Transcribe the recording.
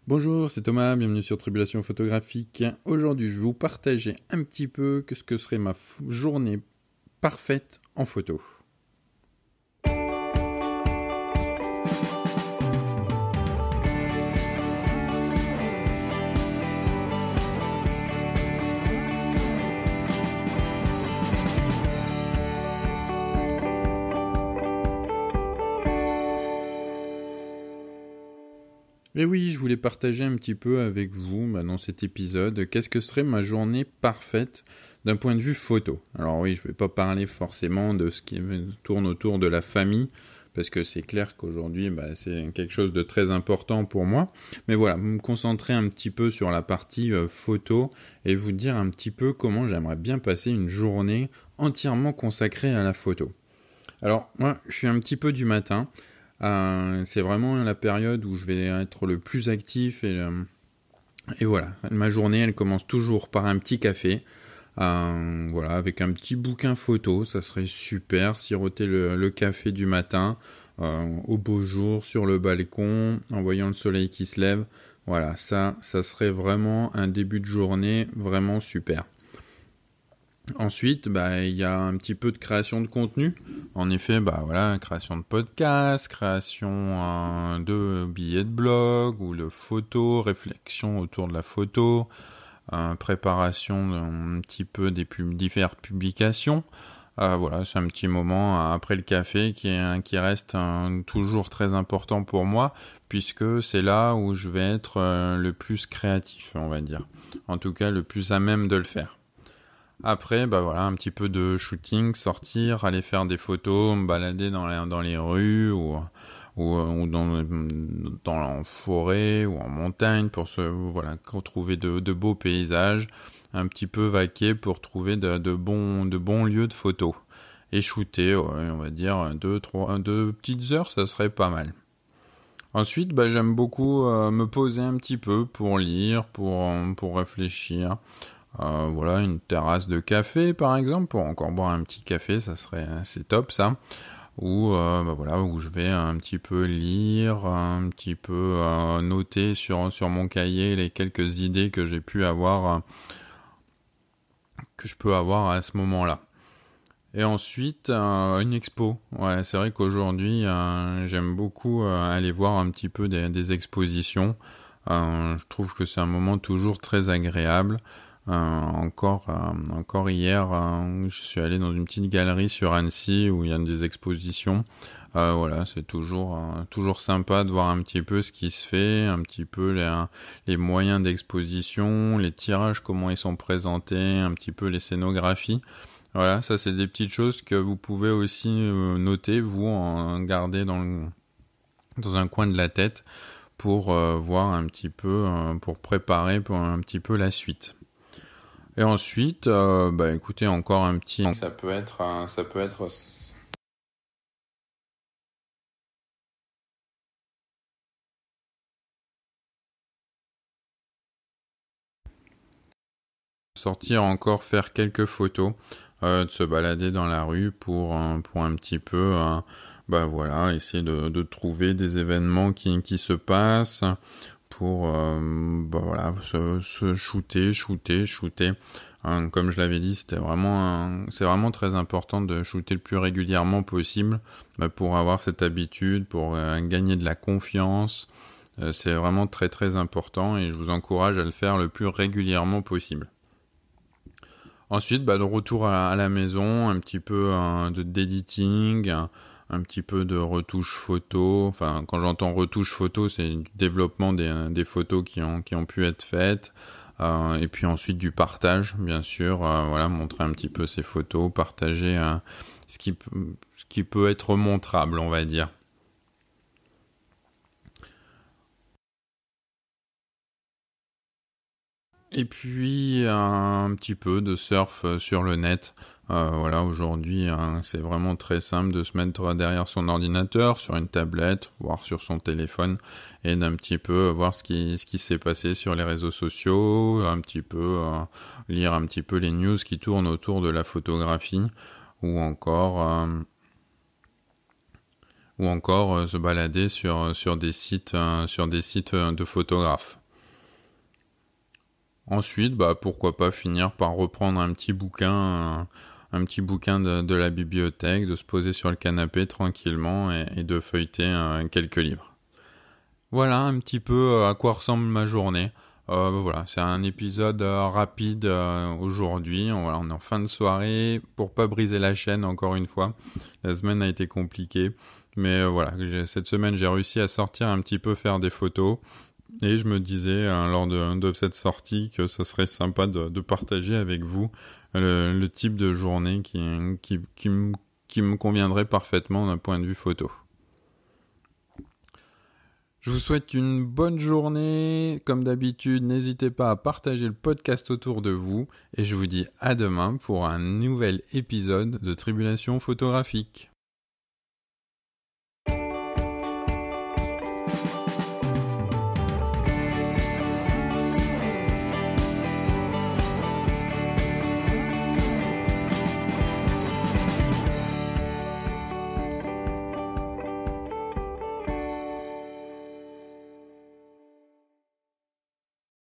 Bonjour, c'est Thomas, bienvenue sur Tribulation Photographique. Aujourd'hui, je vais vous partager un petit peu ce que serait ma journée parfaite en photo. Et oui, je voulais partager un petit peu avec vous dans cet épisode qu'est-ce que serait ma journée parfaite d'un point de vue photo. Alors oui, je ne vais pas parler forcément de ce qui tourne autour de la famille, parce que c'est clair qu'aujourd'hui, c'est quelque chose de très important pour moi. Mais voilà, me concentrer un petit peu sur la partie photo et vous dire un petit peu comment j'aimerais bien passer une journée entièrement consacrée à la photo. Alors moi, je suis un petit peu du matin. C'est vraiment la période où je vais être le plus actif et voilà, ma journée elle commence toujours par un petit café, voilà, avec un petit bouquin photo, ça serait super, siroter le café du matin, au beau jour, sur le balcon, en voyant le soleil qui se lève, voilà, ça serait vraiment un début de journée vraiment super. Ensuite, il y a un petit peu de création de contenu. En effet, voilà, création de podcast, création de billets de blog ou de photos, réflexion autour de la photo, préparation un petit peu des diverses publications. Voilà, c'est un petit moment après le café qui reste toujours très important pour moi, puisque c'est là où je vais être le plus créatif, on va dire. En tout cas, le plus à même de le faire. Après, voilà, un petit peu de shooting, sortir, aller faire des photos, me balader dans les rues ou dans la forêt ou en montagne pour retrouver de beaux paysages, un petit peu vaquer pour trouver de bons lieux de photos. Et shooter, ouais, on va dire deux petites heures, ça serait pas mal. Ensuite, j'aime beaucoup me poser un petit peu pour lire, pour réfléchir. Voilà, une terrasse de café par exemple, pour encore boire un petit café, c'est top ça. Ou voilà, où je vais un petit peu lire, un petit peu noter sur mon cahier les quelques idées que j'ai pu avoir, que je peux avoir à ce moment-là. Et ensuite, une expo. Ouais, c'est vrai qu'aujourd'hui, j'aime beaucoup aller voir un petit peu des expositions. Je trouve que c'est un moment toujours très agréable. Encore hier, je suis allé dans une petite galerie sur Annecy où il y a des expositions. Voilà, c'est toujours sympa de voir un petit peu ce qui se fait, un petit peu les moyens d'exposition, les tirages, comment ils sont présentés, un petit peu les scénographies. Voilà, ça c'est des petites choses que vous pouvez aussi noter, vous, en garder dans un coin de la tête pour voir un petit peu, pour préparer pour un petit peu la suite. Et ensuite, écoutez, encore un petit... Ça peut être sortir encore faire quelques photos, de se balader dans la rue pour un petit peu, voilà, essayer de trouver des événements qui se passent pour voilà, se shooter. Comme je l'avais dit, c'est vraiment très important de shooter le plus régulièrement possible, pour avoir cette habitude, pour gagner de la confiance. C'est vraiment très très important et je vous encourage à le faire le plus régulièrement possible. Ensuite, de retour à la maison, un petit peu d'editing, un petit peu de retouche photo. Enfin, quand j'entends retouche photo, c'est du développement des photos qui ont pu être faites. Et puis ensuite du partage, bien sûr. Voilà, montrer un petit peu ces photos, partager ce qui peut être montrable, on va dire. Et puis un petit peu de surf sur le net. Voilà, aujourd'hui, c'est vraiment très simple de se mettre derrière son ordinateur, sur une tablette, voire sur son téléphone, et d'un petit peu voir ce qui s'est passé sur les réseaux sociaux, un petit peu lire un petit peu les news qui tournent autour de la photographie, ou encore ou encore se balader sur des sites de photographes. Ensuite, pourquoi pas finir par reprendre un petit bouquin de la bibliothèque, de se poser sur le canapé tranquillement et de feuilleter quelques livres. Voilà un petit peu à quoi ressemble ma journée. Voilà, c'est un épisode rapide aujourd'hui. On est en fin de soirée pour pas briser la chaîne encore une fois. La semaine a été compliquée, mais voilà, cette semaine j'ai réussi à sortir un petit peu faire des photos. Et je me disais lors de cette sortie que ça serait sympa de partager avec vous le type de journée qui me conviendrait parfaitement d'un point de vue photo. Je vous souhaite une bonne journée. Comme d'habitude, n'hésitez pas à partager le podcast autour de vous. Et je vous dis à demain pour un nouvel épisode de Tribulation photographique.